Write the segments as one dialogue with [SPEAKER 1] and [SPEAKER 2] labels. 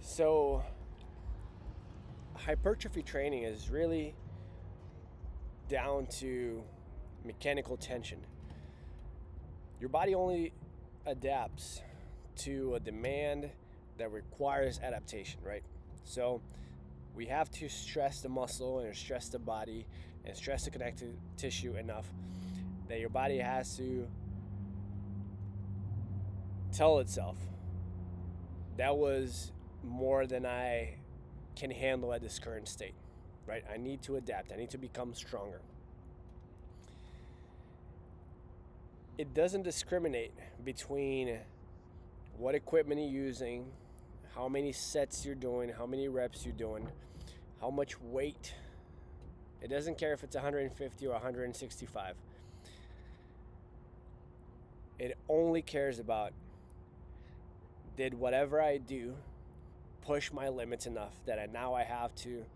[SPEAKER 1] So, hypertrophy training is really down to mechanical tension. Your body only adapts to a demand that requires adaptation, right? So, we have to stress the muscle and stress the body and stress the connective tissue enough that your body has to tell itself that was more than I can handle at this current state, right? I need to adapt. I need to become stronger. It doesn't discriminate between what equipment you're using, how many sets you're doing, how many reps you're doing, how much weight. It doesn't care if it's 150 or 165. It only cares about, did whatever I do push my limits enough that now I have to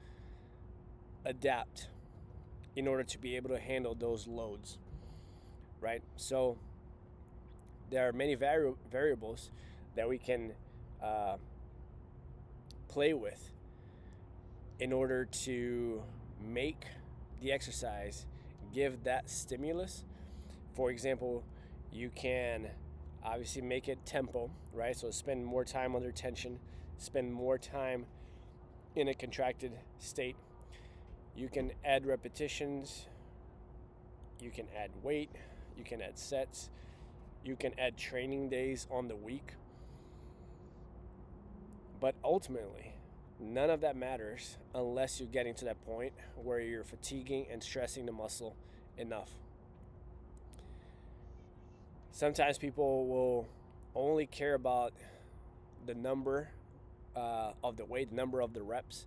[SPEAKER 1] adapt in order to be able to handle those loads, right? So there are many variables that we can play with in order to make the exercise give that stimulus. For example, you can obviously make it tempo, right? So spend more time under tension, spend more time in a contracted state. You can add repetitions, you can add weight, you can add sets, you can add training days on the week. But ultimately, none of that matters unless you're getting to that point where you're fatiguing and stressing the muscle enough. Sometimes people will only care about the number of the weight, the number of the reps.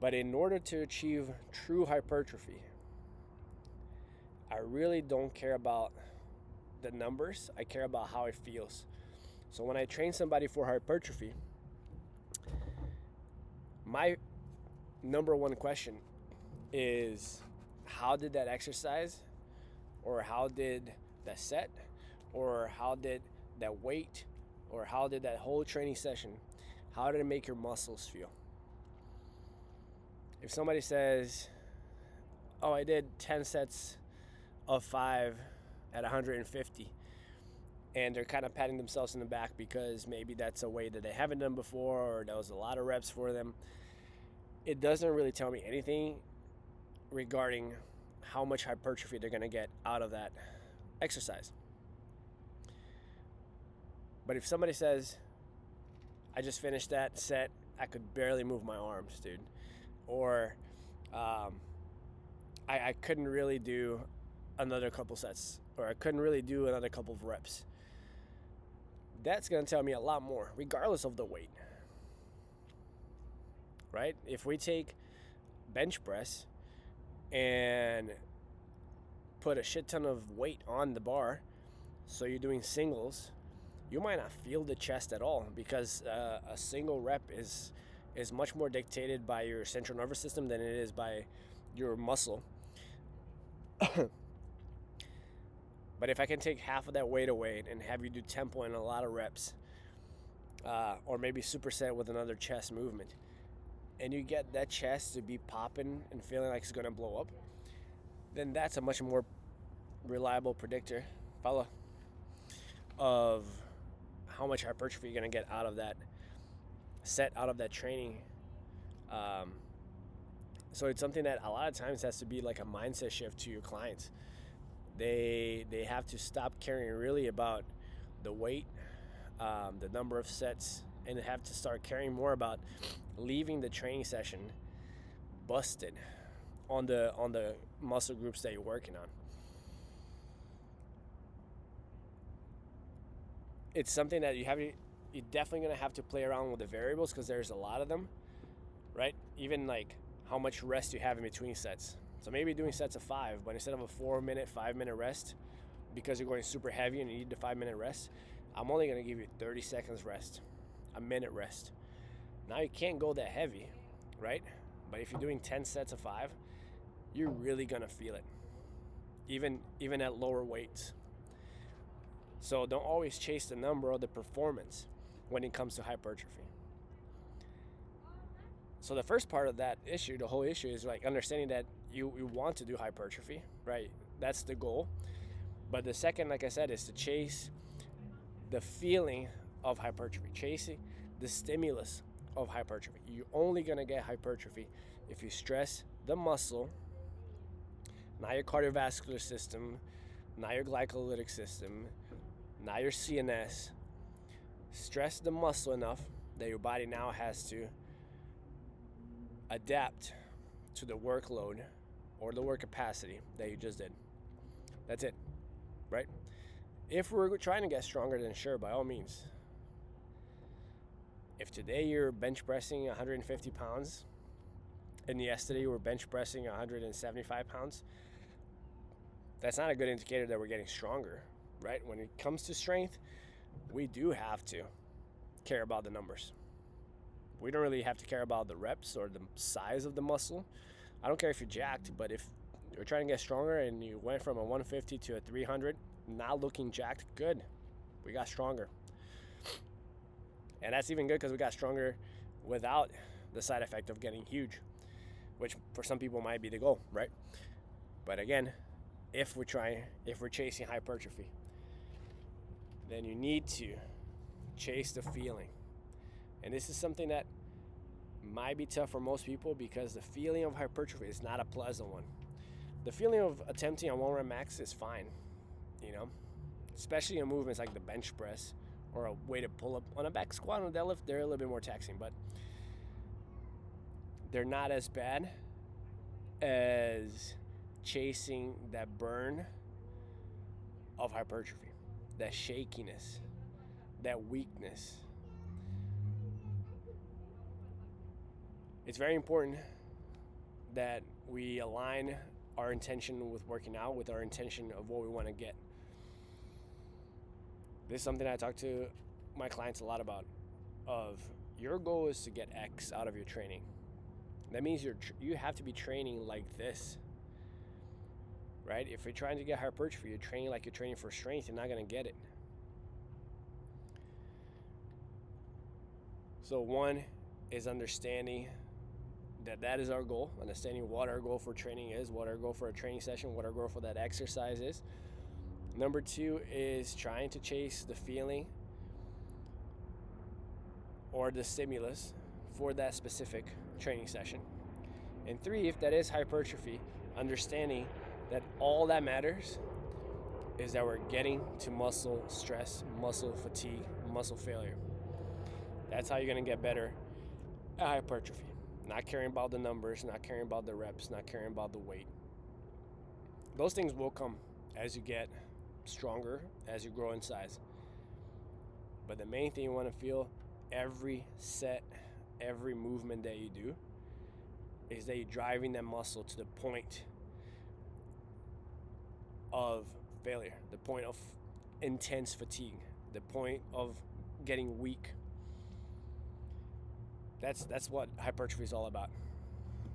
[SPEAKER 1] But in order to achieve true hypertrophy, I really don't care about the numbers. I care about how it feels. So when I train somebody for hypertrophy, my number one question is, how did that exercise, or how did that set, or how did that weight, or how did that whole training session, how did it make your muscles feel? If somebody says, oh, I did 10 sets of 5 at 150, and they're kind of patting themselves in the back because maybe that's a way that they haven't done before, or that was a lot of reps for them, it doesn't really tell me anything regarding how much hypertrophy they're going to get out of that exercise. But if somebody says, I just finished that set, I could barely move my arms, dude, or I couldn't really do another couple sets, or I couldn't really do another couple of reps, that's going to tell me a lot more, regardless of the weight, right? If we take bench press and put a shit ton of weight on the bar, so you're doing singles, you might not feel the chest at all, because a single rep is much more dictated by your central nervous system than it is by your muscle. But if I can take half of that weight away and have you do tempo and a lot of reps, or maybe superset with another chest movement, and you get that chest to be popping and feeling like it's going to blow up, then that's a much more reliable predictor, of how much hypertrophy you're going to get out of that set, out of that training. So it's something that a lot of times has to be like a mindset shift to your clients. They have to stop caring really about the weight, the number of sets, and have to start caring more about leaving the training session busted on the muscle groups that you're working on. It's something that you're definitely going to have to play around with the variables, because there's a lot of them, right? Even like how much rest you have in between sets. So maybe doing sets of 5, but instead of a 4-minute, 5-minute rest, because you're going super heavy and you need the 5-minute rest, I'm only going to give you 30 seconds rest, a minute rest. Now you can't go that heavy, right? But if you're doing 10 sets of 5, you're really going to feel it, even at lower weights. So don't always chase the number or the performance when it comes to hypertrophy. So the first part of that issue, the whole issue, is like understanding that you want to do hypertrophy, right? That's the goal. But the second, like I said, is to chase the feeling of hypertrophy, chasing the stimulus of hypertrophy. You're only gonna get hypertrophy if you stress the muscle, not your cardiovascular system, not your glycolytic system, not your CNS. Stress the muscle enough that your body now has to adapt to the workload or the work capacity that you just did. That's it, right? If we're trying to get stronger, then sure, by all means. If today you're bench pressing 150 pounds and yesterday you were bench pressing 175 pounds, that's not a good indicator that we're getting stronger, right? When it comes to strength, we do have to care about the numbers. We don't really have to care about the reps or the size of the muscle. I don't care if you're jacked, but if you're trying to get stronger and you went from a 150 to a 300, not looking jacked, good. We got stronger. And that's even good because we got stronger without the side effect of getting huge, which for some people might be the goal, right? But again, if we're chasing hypertrophy, then you need to chase the feeling. And this is something that might be tough for most people because the feeling of hypertrophy is not a pleasant one. The feeling of attempting a 1 rep max is fine, especially in movements like the bench press or a weighted pull up. On a back squat and a deadlift, they're a little bit more taxing, but they're not as bad as chasing that burn of hypertrophy, that shakiness, that weakness. It's very important that we align our intention with working out with our intention of what we want to get. This is something I talk to my clients a lot about. Of your goal is to get X out of your training. That means you have to be training like this, right? If you're trying to get hypertrophy, you're training like you're training for strength, you're not going to get it. So one is understanding that is our goal, understanding what our goal for training is, what our goal for a training session, what our goal for that exercise is. Number two is trying to chase the feeling or the stimulus for that specific training session. And three, if that is hypertrophy, understanding that all that matters is that we're getting to muscle stress, muscle fatigue, muscle failure. That's how you're going to get better at hypertrophy. Not caring about the numbers, not caring about the reps, not caring about the weight. Those things will come as you get stronger, as you grow in size. But the main thing you want to feel every set, every movement that you do is that you're driving that muscle to the point of failure, the point of intense fatigue, the point of getting weak. That's what hypertrophy is all about.